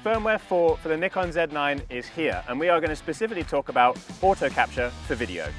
Firmware 4 for the Nikon Z9 is here, and we are going to specifically talk about auto capture for video.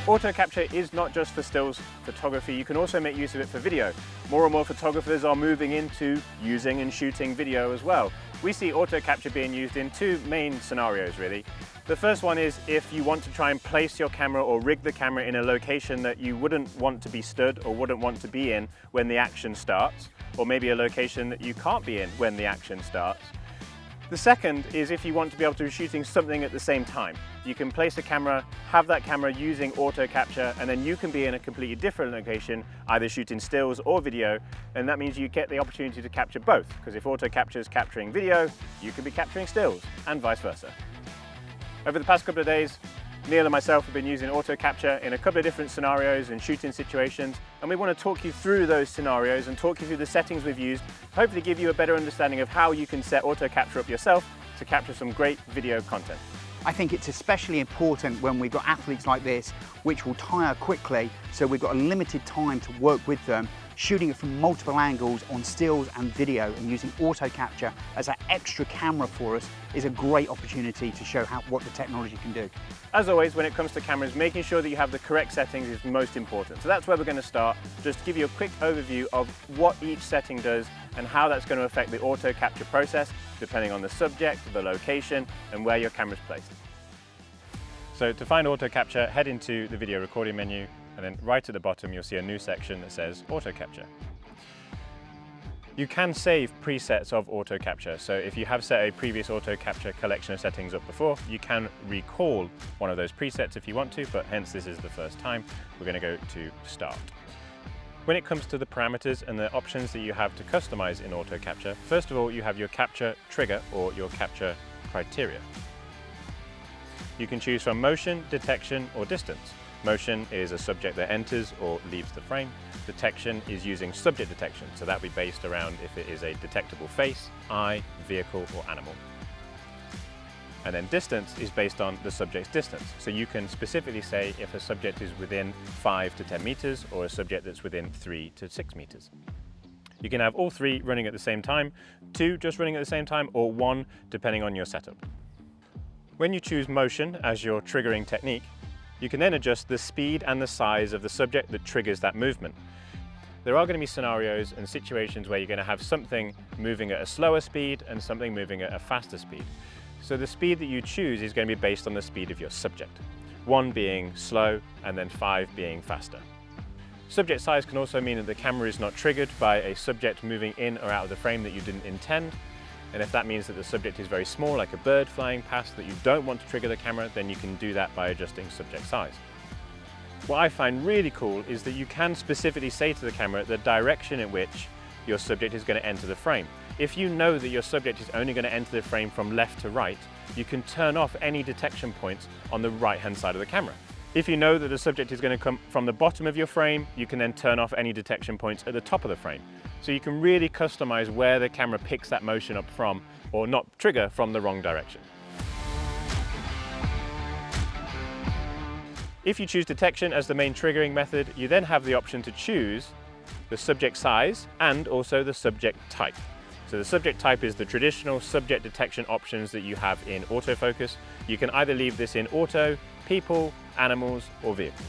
Auto capture is not just for stills photography, you can also make use of it for video. More and more photographers are moving into using and shooting video as well. We see auto capture being used in two main scenarios really. The first one is if you want to try and place your camera or rig the camera in a location that you wouldn't want to be stood or wouldn't want to be in when the action starts, or maybe a location that you can't be in when the action starts. The second is if you want to be able to be shooting something at the same time. You can place a camera, have that camera using auto capture, and then you can be in a completely different location, either shooting stills or video, and that means you get the opportunity to capture both, because if auto capture is capturing video, you can be capturing stills, and vice versa. Over the past couple of days, Neil and myself have been using auto capture in a couple of different scenarios and shooting situations, and we want to talk you through those scenarios and talk you through the settings we've used, hopefully give you a better understanding of how you can set auto capture up yourself to capture some great video content. I think it's especially important when we've got athletes like this which will tire quickly, so we've got a limited time to work with them, shooting it from multiple angles on stills and video, and using auto capture as an extra camera for us is a great opportunity to show what the technology can do. As always, when it comes to cameras, making sure that you have the correct settings is most important. So that's where we're going to start, just to give you a quick overview of what each setting does and how that's going to affect the auto capture process, depending on the subject, the location, and where your camera's placed. So to find auto capture, head into the video recording menu, and then right at the bottom you'll see a new section that says auto capture. You can save presets of auto capture, so if you have set a previous auto capture collection of settings up before, you can recall one of those presets if you want to, but hence this is the first time. We're going to go to start. When it comes to the parameters and the options that you have to customize in auto capture, first of all you have your capture trigger or your capture criteria. You can choose from motion, detection or distance. Motion is a subject that enters or leaves the frame. Detection is using subject detection, so that will be based around if it is a detectable face, eye, vehicle or animal. And then distance is based on the subject's distance. So you can specifically say if a subject is within 5 to 10 meters or a subject that's within 3 to 6 meters. You can have all three running at the same time, 2 just running at the same time, or 1 depending on your setup. When you choose motion as your triggering technique, you can then adjust the speed and the size of the subject that triggers that movement. There are going to be scenarios and situations where you're going to have something moving at a slower speed and something moving at a faster speed. So the speed that you choose is going to be based on the speed of your subject. 1 being slow and then 5 being faster. Subject size can also mean that the camera is not triggered by a subject moving in or out of the frame that you didn't intend. And if that means that the subject is very small, like a bird flying past that you don't want to trigger the camera, then you can do that by adjusting subject size. What I find really cool is that you can specifically say to the camera the direction in which your subject is going to enter the frame. If you know that your subject is only going to enter the frame from left to right, you can turn off any detection points on the right-hand side of the camera. If you know that the subject is going to come from the bottom of your frame, you can then turn off any detection points at the top of the frame. So you can really customize where the camera picks that motion up from, or not trigger from the wrong direction. If you choose detection as the main triggering method, you then have the option to choose the subject size and also the subject type. So the subject type is the traditional subject detection options that you have in autofocus. You can either leave this in auto, people, animals or vehicles.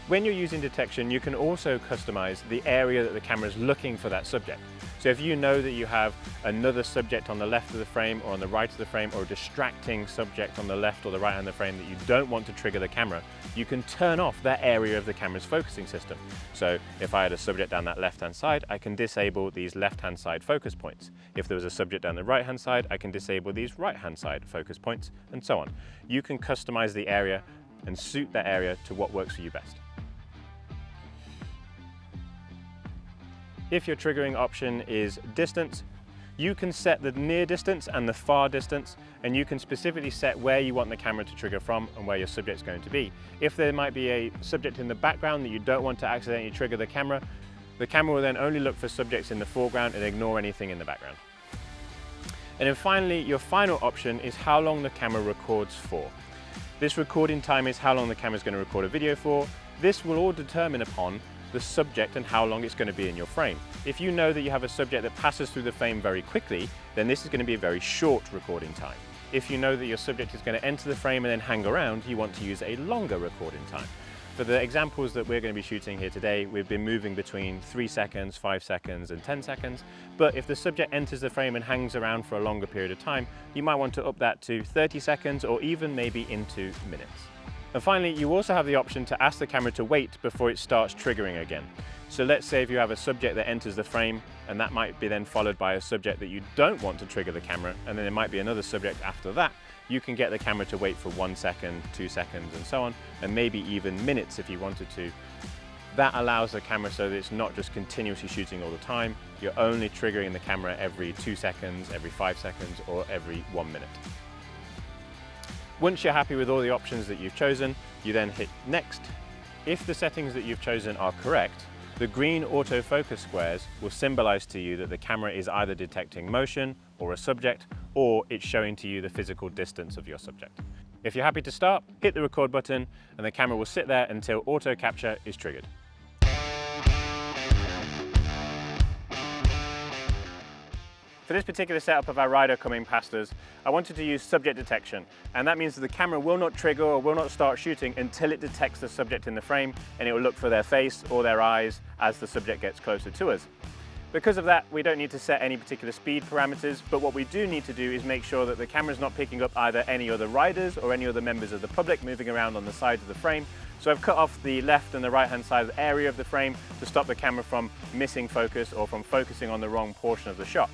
When you're using detection, you can also customize the area that the camera is looking for that subject. So if you know that you have another subject on the left of the frame or on the right of the frame, or a distracting subject on the left or the right hand of the frame that you don't want to trigger the camera, you can turn off that area of the camera's focusing system. So if I had a subject down that left hand side, I can disable these left hand side focus points. If there was a subject down the right hand side, I can disable these right hand side focus points, and so on. You can customize the area and suit that area to what works for you best. If your triggering option is distance, you can set the near distance and the far distance, and you can specifically set where you want the camera to trigger from and where your subject's going to be. If there might be a subject in the background that you don't want to accidentally trigger the camera will then only look for subjects in the foreground and ignore anything in the background. And then finally, your final option is how long the camera records for. This recording time is how long the camera is going to record a video for. This will all determine upon the subject and how long it's going to be in your frame. If you know that you have a subject that passes through the frame very quickly, then this is going to be a very short recording time. If you know that your subject is going to enter the frame and then hang around, you want to use a longer recording time. For the examples that we're going to be shooting here today, we've been moving between 3 seconds, 5 seconds and 10 seconds. But if the subject enters the frame and hangs around for a longer period of time, you might want to up that to 30 seconds or even maybe into minutes. And finally, you also have the option to ask the camera to wait before it starts triggering again. So let's say if you have a subject that enters the frame, and that might be then followed by a subject that you don't want to trigger the camera, and then there might be another subject after that, you can get the camera to wait for 1 second, 2 seconds and so on, and maybe even minutes if you wanted to. That allows the camera so that it's not just continuously shooting all the time, you're only triggering the camera every 2 seconds, every 5 seconds, or every 1 minute. Once you're happy with all the options that you've chosen, you then hit next. If the settings that you've chosen are correct, the green autofocus squares will symbolize to you that the camera is either detecting motion or a subject, or it's showing to you the physical distance of your subject. If you're happy to start, hit the record button and the camera will sit there until auto capture is triggered. For this particular setup of our rider coming past us, I wanted to use subject detection, and that means that the camera will not trigger or will not start shooting until it detects the subject in the frame, and it will look for their face or their eyes as the subject gets closer to us. Because of that, we don't need to set any particular speed parameters, but what we do need to do is make sure that the camera is not picking up either any other riders or any other members of the public moving around on the sides of the frame. So I've cut off the left and the right hand side of the area of the frame to stop the camera from missing focus or from focusing on the wrong portion of the shot.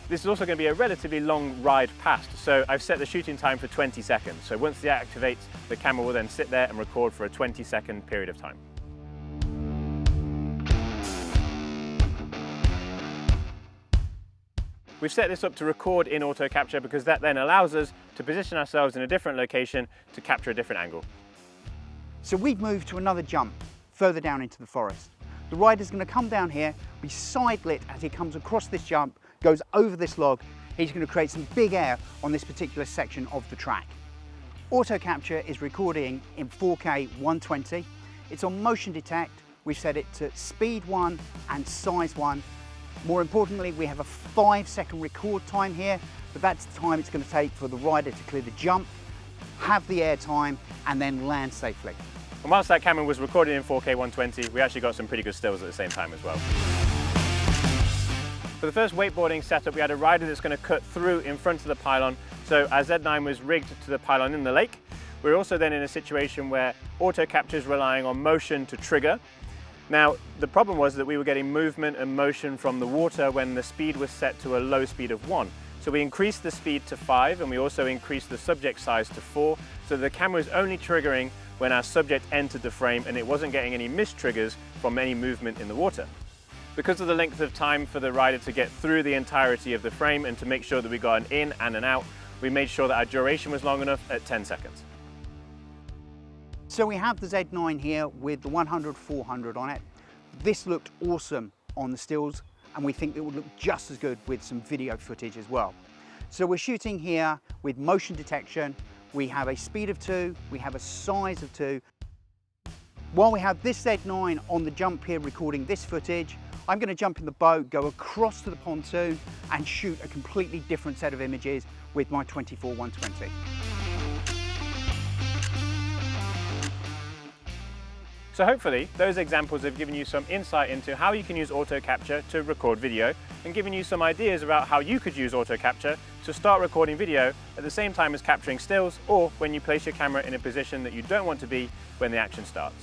This is also going to be a relatively long ride past, so I've set the shooting time for 20 seconds. So once it activates, the camera will then sit there and record for a 20-second period of time. We've set this up to record in auto capture because that then allows us to position ourselves in a different location to capture a different angle. So we've moved to another jump further down into the forest. The rider's going to come down here, be side lit as he comes across this jump, goes over this log. He's going to create some big air on this particular section of the track. Auto capture is recording in 4K 120. It's on motion detect. We've set it to speed 1 and size 1. More importantly, we have a 5-second record time here, but that's the time it's going to take for the rider to clear the jump, have the air time, and then land safely. And whilst that camera was recorded in 4K 120, we actually got some pretty good stills at the same time as well. For the first wakeboarding setup, we had a rider that's going to cut through in front of the pylon. So our Z9 was rigged to the pylon in the lake. We're also then in a situation where auto capture is relying on motion to trigger. Now, the problem was that we were getting movement and motion from the water when the speed was set to a low speed of 1. So we increased the speed to 5 and we also increased the subject size to 4. So the camera was only triggering when our subject entered the frame and it wasn't getting any missed triggers from any movement in the water. Because of the length of time for the rider to get through the entirety of the frame and to make sure that we got an in and an out, we made sure that our duration was long enough at 10 seconds. So we have the Z9 here with the 100-400 on it. This looked awesome on the stills, and we think it would look just as good with some video footage as well. So we're shooting here with motion detection. We have a speed of 2, we have a size of 2. While we have this Z9 on the jump here recording this footage, I'm going to jump in the boat, go across to the pontoon and shoot a completely different set of images with my 24-120. So hopefully those examples have given you some insight into how you can use auto capture to record video and given you some ideas about how you could use auto capture to start recording video at the same time as capturing stills, or when you place your camera in a position that you don't want to be when the action starts.